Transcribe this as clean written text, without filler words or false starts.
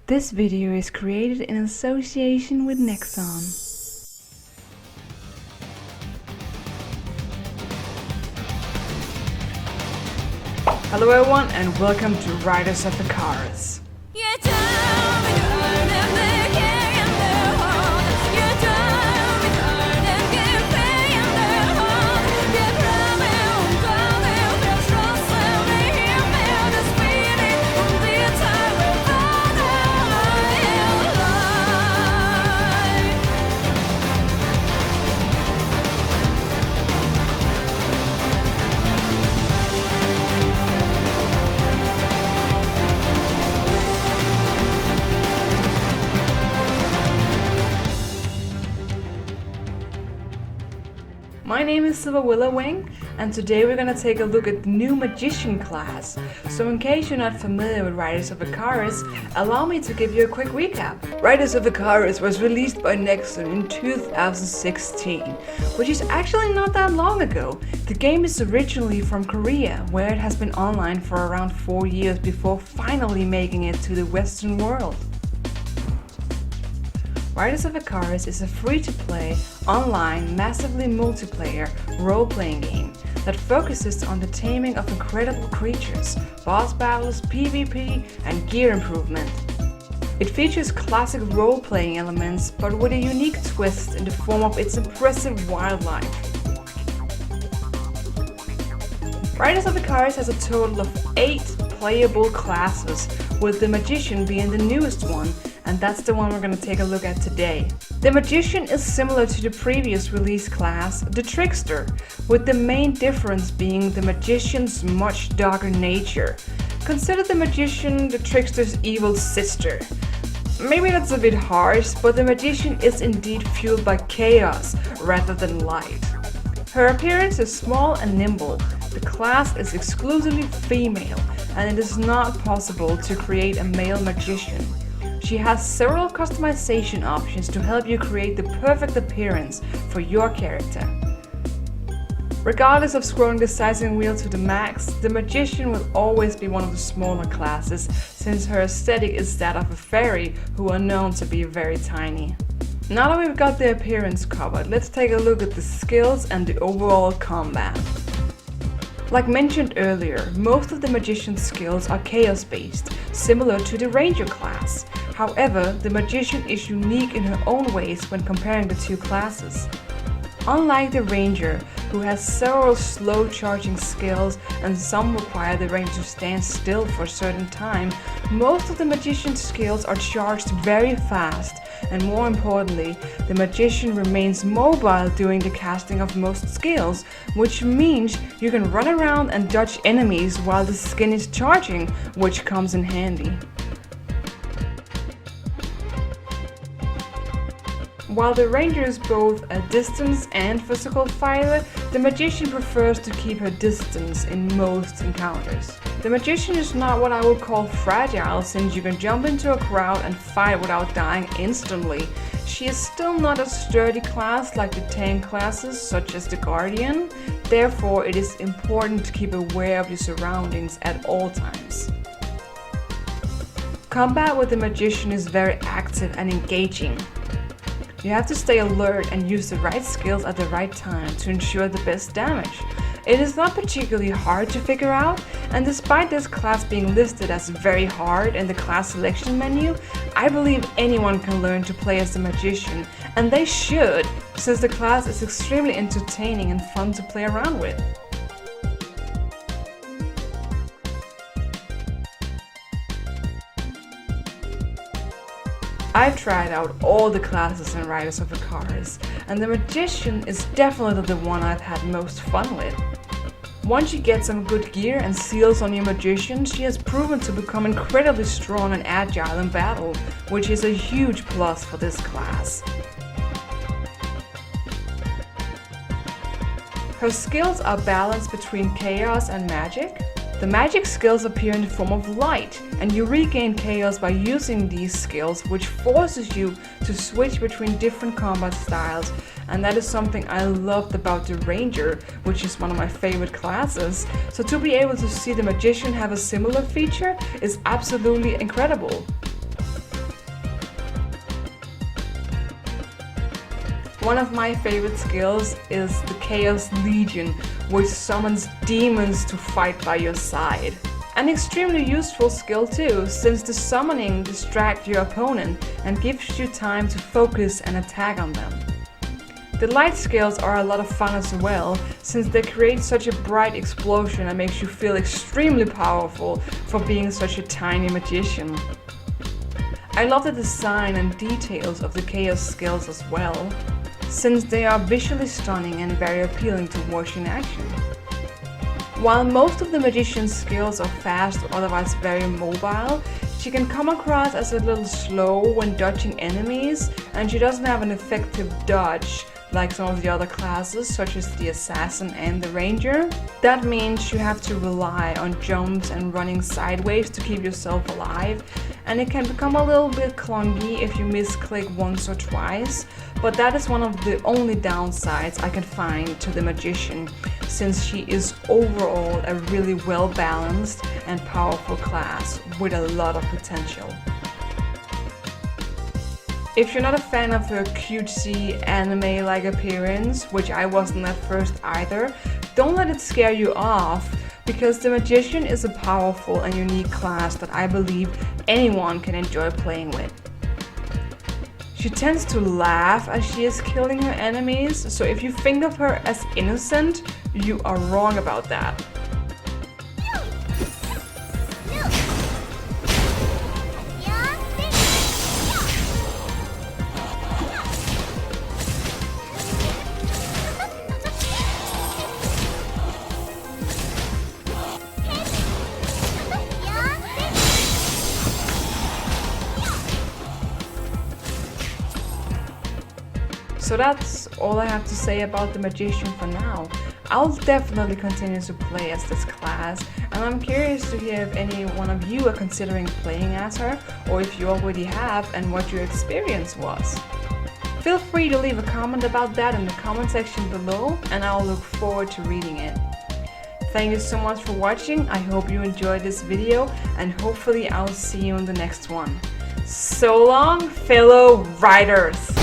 This video is created in association with Nexon. Hello everyone and welcome to Riders of Icarus. My name is Silver Willow Wing, and today we're gonna take a look at the new Magician class. So in case you're not familiar with Riders of Icarus, allow me to give you a quick recap. Riders of Icarus was released by Nexon in 2016, which is actually not that long ago. The game is originally from Korea, where it has been online for around 4 years before finally making it to the Western world. Riders of Icarus is a free-to-play, online, massively multiplayer role-playing game that focuses on the taming of incredible creatures, boss battles, PvP, and gear improvement. It features classic role-playing elements, but with a unique twist in the form of its impressive wildlife. Riders of Icarus has a total of 8 playable classes, with the Magician being the newest one, and that's the one we're going to take a look at today. The Magician is similar to the previous release class, the Trickster, with the main difference being the Magician's much darker nature. Consider the Magician the Trickster's evil sister. Maybe that's a bit harsh, but the Magician is indeed fueled by chaos rather than light. Her appearance is small and nimble. The class is exclusively female, and it is not possible to create a male magician. She has several customization options to help you create the perfect appearance for your character. Regardless of scrolling the sizing wheel to the max, the Magician will always be one of the smaller classes, since her aesthetic is that of a fairy who are known to be very tiny. Now that we've got the appearance covered, let's take a look at the skills and the overall combat. Like mentioned earlier, most of the Magician's skills are chaos-based, similar to the Ranger class. However, the Magician is unique in her own ways when comparing the two classes. Unlike the Ranger, who has several slow charging skills and some require the Ranger to stand still for a certain time, most of the Magician's skills are charged very fast, and more importantly, the Magician remains mobile during the casting of most skills, which means you can run around and dodge enemies while the skin is charging, which comes in handy. While the Ranger is both a distance and physical fighter, the Magician prefers to keep her distance in most encounters. The Magician is not what I would call fragile, since you can jump into a crowd and fight without dying instantly. She is still not a sturdy class like the tank classes such as the Guardian, therefore it is important to keep aware of your surroundings at all times. Combat with the Magician is very active and engaging. You have to stay alert and use the right skills at the right time to ensure the best damage. It is not particularly hard to figure out, and despite this class being listed as very hard in the class selection menu, I believe anyone can learn to play as the Magician, and they should, since the class is extremely entertaining and fun to play around with. I've tried out all the classes in Riders of Icarus, and the Magician is definitely the one I've had most fun with. Once you get some good gear and seals on your Magician, she has proven to become incredibly strong and agile in battle, which is a huge plus for this class. Her skills are balanced between chaos and magic. The magic skills appear in the form of light, and you regain chaos by using these skills, which forces you to switch between different combat styles, and that is something I loved about the Ranger, which is one of my favorite classes. So to be able to see the Magician have a similar feature is absolutely incredible. One of my favorite skills is the Chaos Legion, which summons demons to fight by your side. An extremely useful skill too, since the summoning distracts your opponent and gives you time to focus and attack on them. The light skills are a lot of fun as well, since they create such a bright explosion and makes you feel extremely powerful for being such a tiny magician. I love the design and details of the Chaos skills as well, since they are visually stunning and very appealing to watch in action. While most of the magician's skills are fast or otherwise very mobile, she can come across as a little slow when dodging enemies, and she doesn't have an effective dodge like some of the other classes, such as the Assassin and the Ranger. That means you have to rely on jumps and running sideways to keep yourself alive, and it can become a little bit clunky if you misclick once or twice, but that is one of the only downsides I can find to the Magician, since she is overall a really well balanced and powerful class with a lot of potential. If you're not a fan of her cutesy anime-like appearance, which I wasn't at first either, don't let it scare you off, because the Magician is a powerful and unique class that I believe anyone can enjoy playing with. She tends to laugh as she is killing her enemies, so if you think of her as innocent, you are wrong about that. So that's all I have to say about the Magician for now. I'll definitely continue to play as this class, and I'm curious to hear if any one of you are considering playing as her, or if you already have and what your experience was. Feel free to leave a comment about that in the comment section below, and I'll look forward to reading it. Thank you so much for watching. I hope you enjoyed this video, and hopefully I'll see you in the next one. So long, fellow writers!